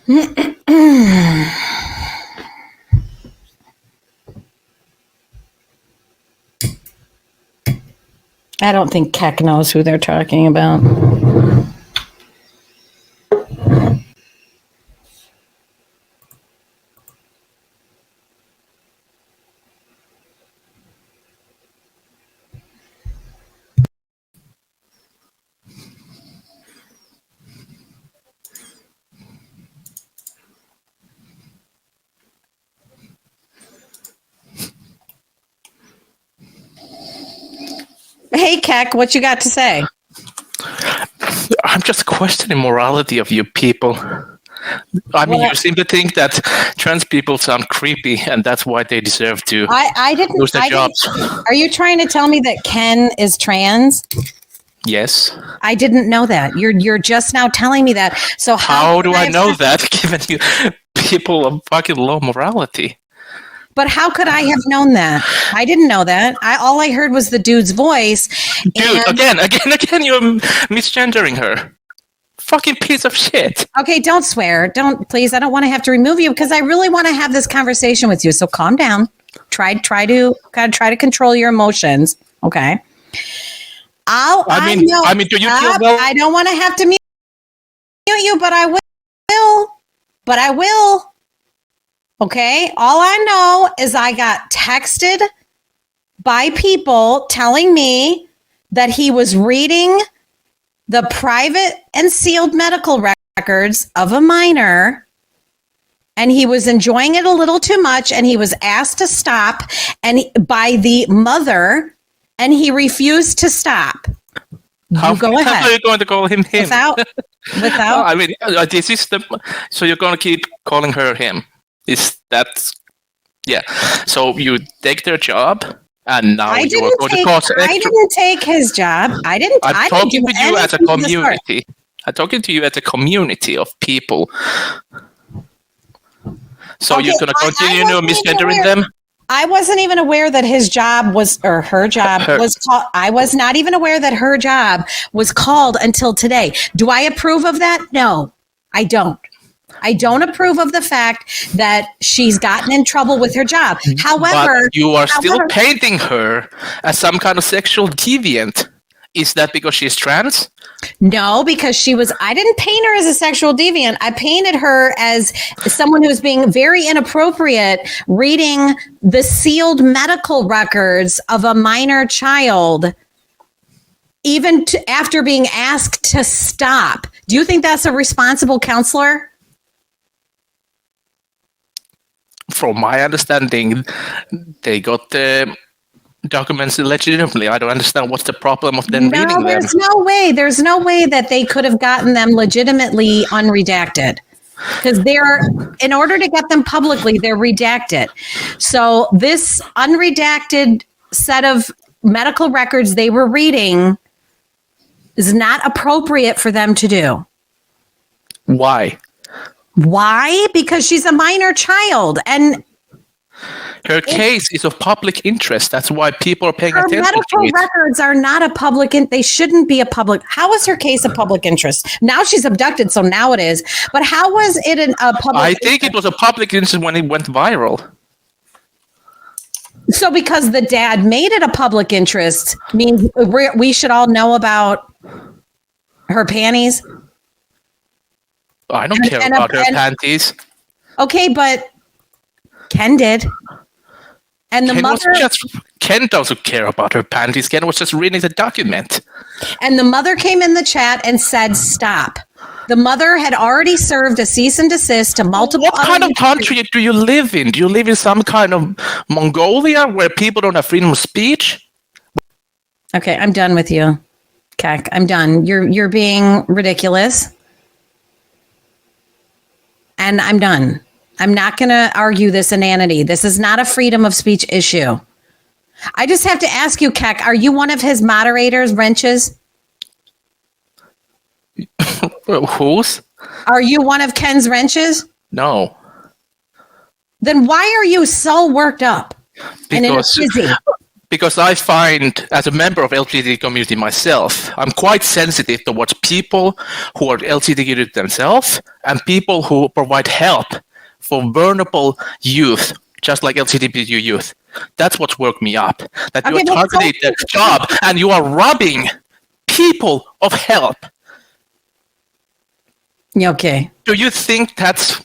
I don't think Kek knows who they're talking about. Hey, Kek, what you got to say? I'm just questioning morality of you people. I mean, you seem to think that trans people sound creepy, and that's why they deserve to lose their jobs. Are you trying to tell me that Ken is trans? Yes. I didn't know that. You're just now telling me that. So how do I know that, given you people of fucking low morality? But how could I have known that? I didn't know that. All I heard was the dude's voice. Dude, again, you're misgendering her. Fucking piece of shit. Okay, don't swear. Don't, please. I don't want to have to remove you because I really want to have this conversation with you. So calm down. Try to control your emotions. Okay. I mean, do you feel well? I don't want to have to mute you, but I will. But I will. Okay, all I know is I got texted by people telling me that he was reading the private and sealed medical records of a minor, and he was enjoying it a little too much, and he was asked to stop by the mother, and he refused to stop. Go ahead. How are you going to call him him? Without. I mean, this is so you're going to keep calling her him. Yeah. So you take their job, and now you are going to cause extra. I didn't take his job. I'm talking to you as a community. I'm talking to you as a community of people. So you're going to continue misgendering them? I wasn't even aware that his job was, or her job was called. I was not even aware that her job was called until today. Do I approve of that? No, I don't. I don't approve of the fact that she's gotten in trouble with her job. However, but you are still painting her as some kind of sexual deviant. Is that because she's trans? No, because I didn't paint her as a sexual deviant. I painted her as someone who was being very inappropriate, reading the sealed medical records of a minor child, even after being asked to stop. Do you think that's a responsible counselor? From my understanding, they got the documents legitimately. I don't understand what's the problem of them reading them. There's no way that they could have gotten them legitimately unredacted, because in order to get them publicly, they're redacted. So this unredacted set of medical records they were reading is not appropriate for them to do. Why? Because she's a minor child, and her case is of public interest. That's why people are paying attention to it. Her medical records are not a public. They shouldn't be a public. How is her case a public interest? Now she's abducted, so now it is. But how was it a public? I think it was a public interest when it went viral. So because the dad made it a public interest means we should all know about her panties? I don't care about her panties. Okay, but Ken did. And the mother... Ken doesn't care about her panties. Ken was just reading the document. And the mother came in the chat and said, stop. The mother had already served a cease and desist to multiple... What kind of country do you live in? Do you live in some kind of Mongolia where people don't have freedom of speech? Okay, I'm done with you, Kek. I'm done. You're being ridiculous. And I'm done. I'm not going to argue this inanity. This is not a freedom of speech issue. I just have to ask you, Kek, are you one of his moderators, Wrenches? Whose? Are you one of Ken's Wrenches? No. Then why are you so worked up and in a tizzy? because I find, as a member of LGBT community myself, I'm quite sensitive towards people who are LGBT themselves and people who provide help for vulnerable youth, just like LGBTQ youth. That's what's worked me up. That you are targeting their job and you are robbing people of help. Okay. Do you think that's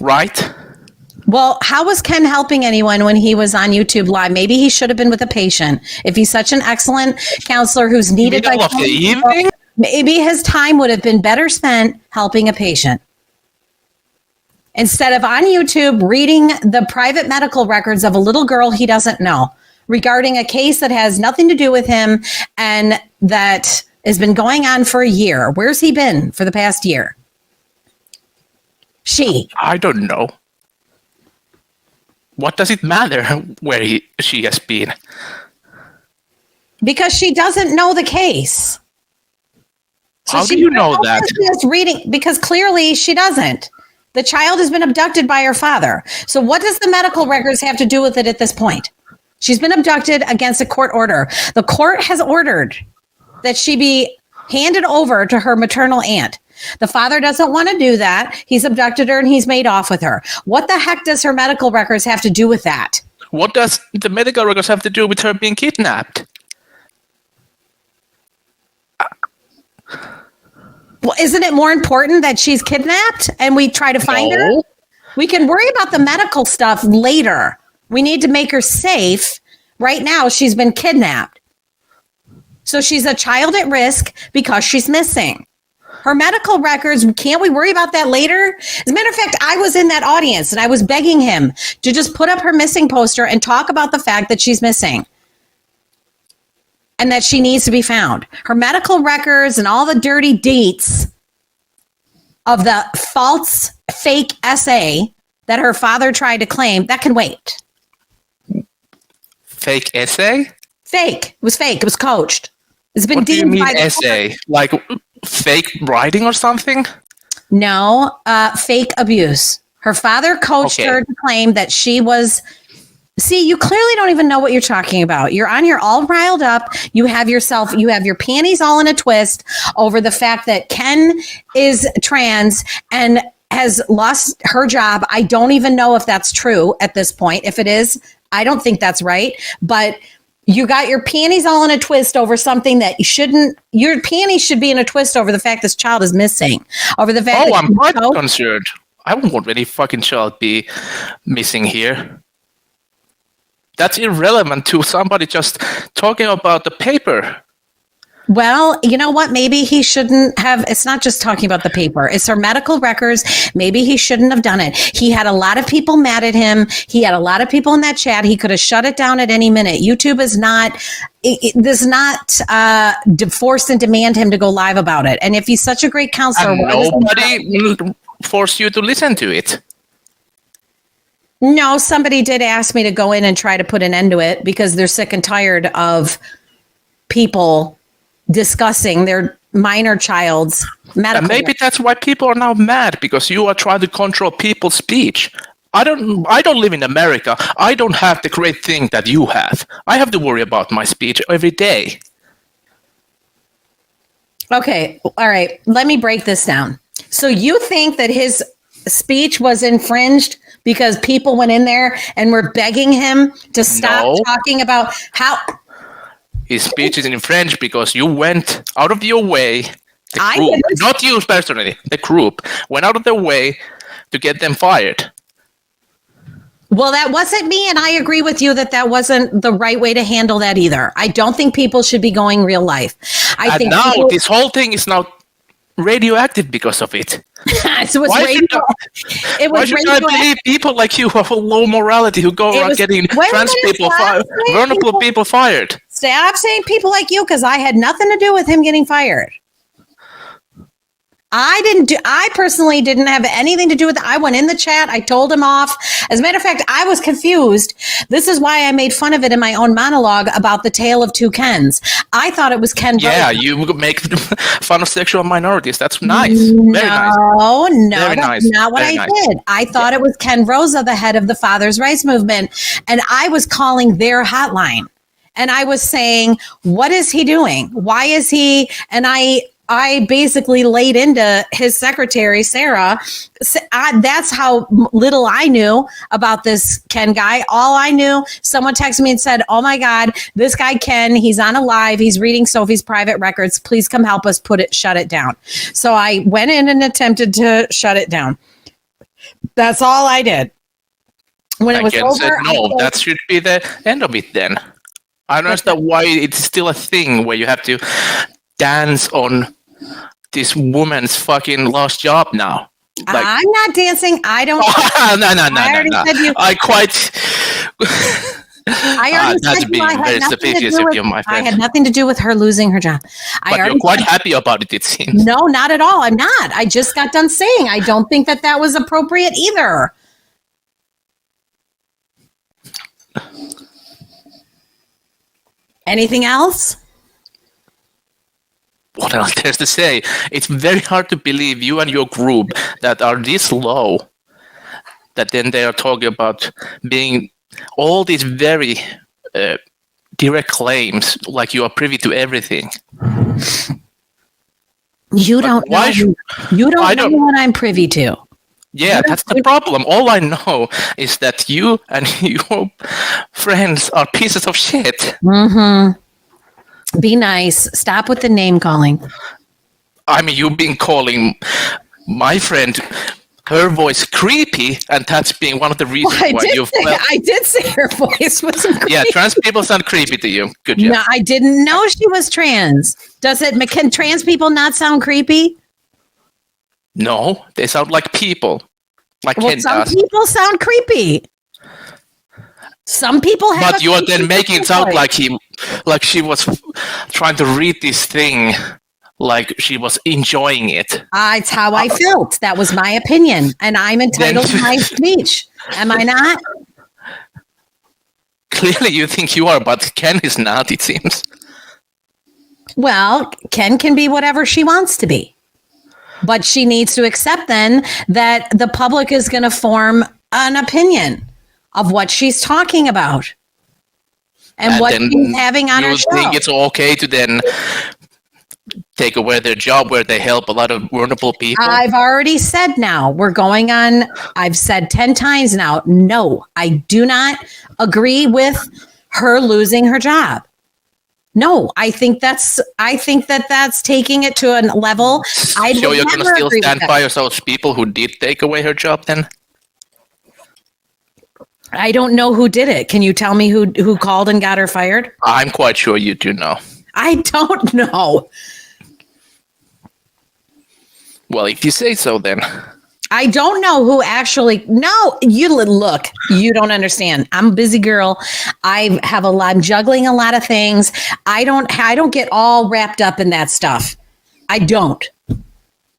right? Well, how was Ken helping anyone when he was on YouTube Live? Maybe he should have been with a patient. If he's such an excellent counselor who's needed by the evening, maybe his time would have been better spent helping a patient. Instead of on YouTube reading the private medical records of a little girl he doesn't know regarding a case that has nothing to do with him and that has been going on for a year. Where's he been for the past year? I don't know. What does it matter where she has been? Because she doesn't know the case. So how do you know that? Just reading, because clearly she doesn't. The child has been abducted by her father. So what does the medical records have to do with it at this point? She's been abducted against a court order. The court has ordered that she be handed over to her maternal aunt. The father doesn't want to do that. He's abducted her and he's made off with her. What the heck does her medical records have to do with that? What does the medical records have to do with her being kidnapped? Well, isn't it more important that she's kidnapped and we try to find her? We can worry about the medical stuff later. We need to make her safe. Right now, she's been kidnapped. So she's a child at risk because she's missing. Her medical records, can't we worry about that later? As a matter of fact, I was in that audience and I was begging him to just put up her missing poster and talk about the fact that she's missing and that she needs to be found. Her medical records and all the dirty dates of the false, fake essay that her father tried to claim, that can wait. Fake essay? Fake. It was fake. It was coached. It's been what deemed do you mean by essay? Like fake writing or something? No, fake abuse. Her father coached her to claim that she was... See, you clearly don't even know what you're talking about. You're all riled up. You have your panties all in a twist over the fact that Ken is trans and has lost her job. I don't even know if that's true at this point. If it is, I don't think that's right. But you got your panties all in a twist over something that you shouldn't. Your panties should be in a twist over the fact this child is missing. Over the fact I'm quite concerned. I won't want any fucking child be missing here. That's irrelevant to somebody just talking about the paper. Well, you know what? Maybe he shouldn't have. It's not just talking about the paper. It's her medical records. Maybe he shouldn't have done it. He had a lot of people mad at him. He had a lot of people in that chat. He could have shut it down at any minute. YouTube is not, does not force and demand him to go live about it. And if he's such a great counselor, and nobody will force you to listen to it. No, somebody did ask me to go in and try to put an end to it because they're sick and tired of people discussing their minor child's medical. And maybe that's why people are now mad, because you are trying to control people's speech. I don't live in America. I don't have the great thing that you have. I have to worry about my speech every day. Okay, all right. Let me break this down. So you think that his speech was infringed because people went in there and were begging him to stop talking about how... His speech is infringed because you went out of your way, the group, not you personally, the group went out of their way to get them fired. Well, that wasn't me, and I agree with you that wasn't the right way to handle that either. I don't think people should be going real life. I think now this whole thing is now radioactive because of it. So why should I believe people like you of low morality who go around getting trans people fired, vulnerable people fired? Stop saying people like you, because I had nothing to do with him getting fired. I personally didn't have anything to do with it. I went in the chat. I told him off. As a matter of fact, I was confused. This is why I made fun of it in my own monologue about the tale of two Kens. I thought it was Ken. Yeah, you make fun of sexual minorities. That's nice. Very nice. No, that's not what I did. I thought it was Ken Rosa, the head of the Father's Rights Movement, and I was calling their hotline. And I was saying, what is he doing? Why is he? And I basically laid into his secretary, Sarah. That's how little I knew about this Ken guy. All I knew, someone texted me and said, oh my God, this guy Ken, he's on a live. He's reading Sophie's private records. Please come help us shut it down. So I went in and attempted to shut it down. That's all I did. When it was over, said, no, that should be the end of it then. I don't understand why it's still a thing where you have to dance on this woman's fucking lost job now. Like, I'm not dancing. I don't. No. I quite. I already that's said being very suspicious of you, my friend. I had nothing to do with her losing her job. But you're quite happy about it, it seems. No, not at all. I'm not. I just got done saying I don't think that was appropriate either. Anything else? What else there's to say? It's very hard to believe you and your group that are this low, that then they are talking about being all these very direct claims, like you are privy to everything. You don't know. You don't know what I'm privy to. Yeah, that's the problem. All I know is that you and your friends are pieces of shit. Mm-hmm. Be nice. Stop with the name calling. I mean, you've been calling my friend, her voice creepy, and that's being one of the reasons why you've... I did say her voice wasn't creepy. Yeah, trans people sound creepy to you. Good job. No, I didn't know she was trans. Can trans people not sound creepy? No, they sound like people. Like Ken some does. People sound creepy. Some people have. But you are then making it sound like she was trying to read this thing, like she was enjoying it. It's how I felt. That was my opinion, and I'm entitled to my speech. Am I not? Clearly, you think you are, but Ken is not. It seems. Well, Ken can be whatever she wants to be. But she needs to accept then that the public is going to form an opinion of what she's talking about and what she's having on her show. You think it's okay to then take away their job where they help a lot of vulnerable people? I've already said now. We're going on. I've said 10 times now. No, I do not agree with her losing her job. No, I think that's taking it to a level. So you're going to still stand by those people who did take away her job then? I don't know who did it. Can you tell me who called and got her fired? I'm quite sure you do know. I don't know. Well, if you say so, then. I don't know who actually. No, look. You don't understand. I'm a busy girl. I'm juggling a lot of things. I don't get all wrapped up in that stuff. I don't.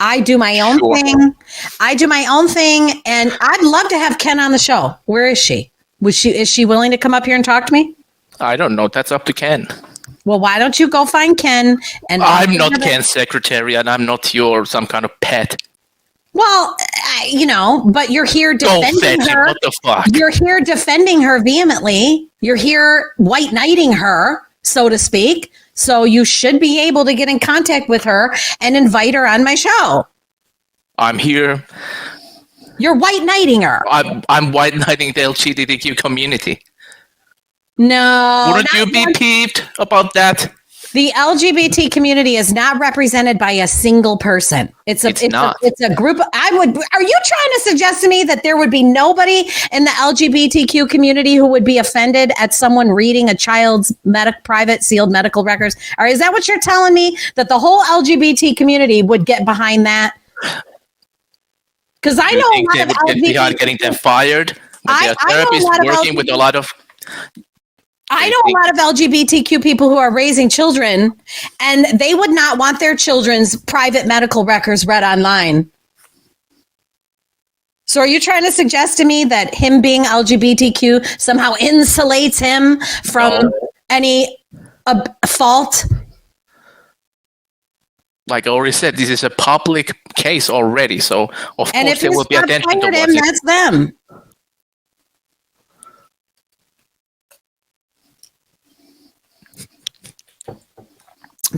I do my own thing. And I'd love to have Ken on the show. Where is she? Is she willing to come up here and talk to me? I don't know. That's up to Ken. Well, why don't you go find Ken? And I'm not Ken's secretary, and I'm not some kind of pet. Well, but you're here defending her. What the fuck? You're here defending her vehemently. You're here white knighting her, so to speak. So you should be able to get in contact with her and invite her on my show. I'm here. You're white knighting her. I'm white knighting the LGBTQ community. No. Wouldn't you be peeved about that? The LGBT community is not represented by a single person. It's a group. Are you trying to suggest to me that there would be nobody in the LGBTQ community who would be offended at someone reading a child's private sealed medical records? Or is that what you're telling me? That the whole LGBT community would get behind that? Because I know a lot of LGBT behind getting them fired. I know working with a lot of. I know a lot of LGBTQ people who are raising children, and they would not want their children's private medical records read online. So are you trying to suggest to me that him being LGBTQ somehow insulates him from any fault? Like I already said, this is a public case already, so of course there will be attention to him. That's them.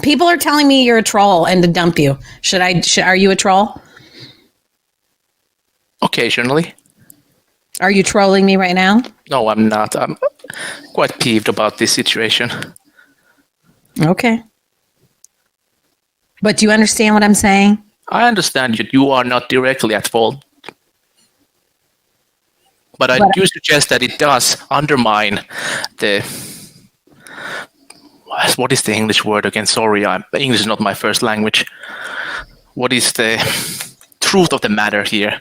People are telling me you're a troll and to dump you. Are you a troll? Occasionally. Are you trolling me right now? No, I'm not. I'm quite peeved about this situation. Okay. But do you understand what I'm saying? I understand that you are not directly at fault. But I do suggest that it does undermine the... What is the English word again? Sorry, English is not my first language. What is the truth of the matter here?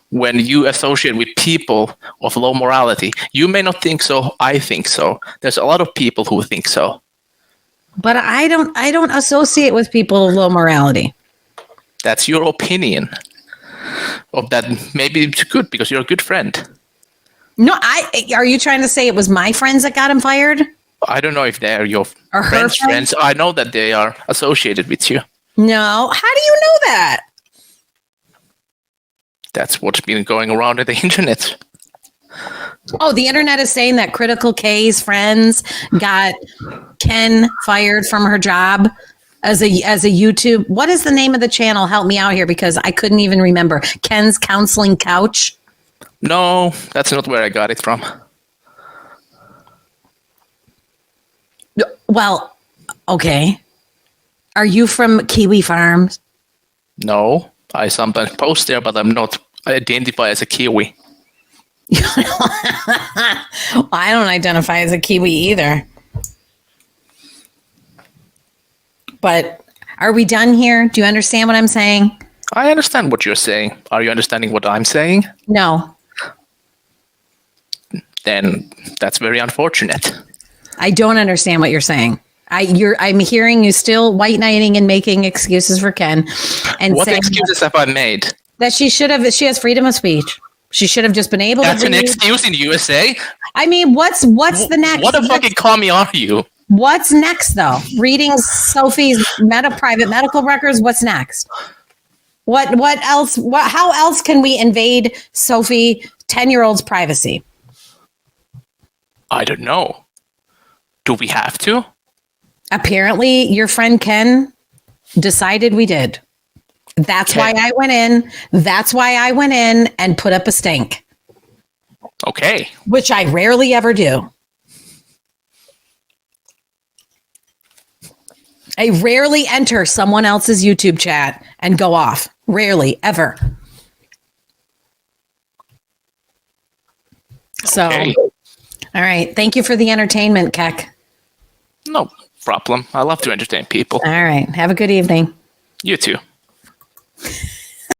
When you associate with people of low morality, you may not think so, I think so. There's a lot of people who think so. But I don't associate with people of low morality. That's your opinion. Of that, maybe it's good because you're a good friend. No, are you trying to say it was my friends that got him fired? I don't know if they're your or her friends. I know that they are associated with you. No, how do you know that? That's what's been going around on the internet. Oh, the internet is saying that Critical K's friends got Ken fired from her job as a YouTube. What is the name of the channel? Help me out here because I couldn't even remember. Ken's Counseling Couch. No, that's not where I got it from. Well, okay. Are you from Kiwi Farms? No, I sometimes post there, but I'm not identified as a Kiwi. I don't identify as a Kiwi either. But are we done here? Do you understand what I'm saying? I understand what you're saying. Are you understanding what I'm saying? No. Then that's very unfortunate. I don't understand what you're saying. I'm hearing you still white knighting and making excuses for Ken. And what excuses have I made? That she has freedom of speech. She should have just been able That's to. That's an excuse in the USA? I mean, what's the next? What a fucking commie are you? What's next, though? Reading Sophie's private medical records. What's next? What else? How else can we invade Sophie 10-year-old's privacy? I don't know. Do we have to? Apparently, your friend Ken decided we did. That's why I went in. That's why I went in and put up a stink. Okay. Which I rarely ever do. I rarely enter someone else's YouTube chat and go off. Rarely, ever. So, okay. All right. Thank you for the entertainment, Kek. No problem. I love to entertain people. All right. Have a good evening. You too.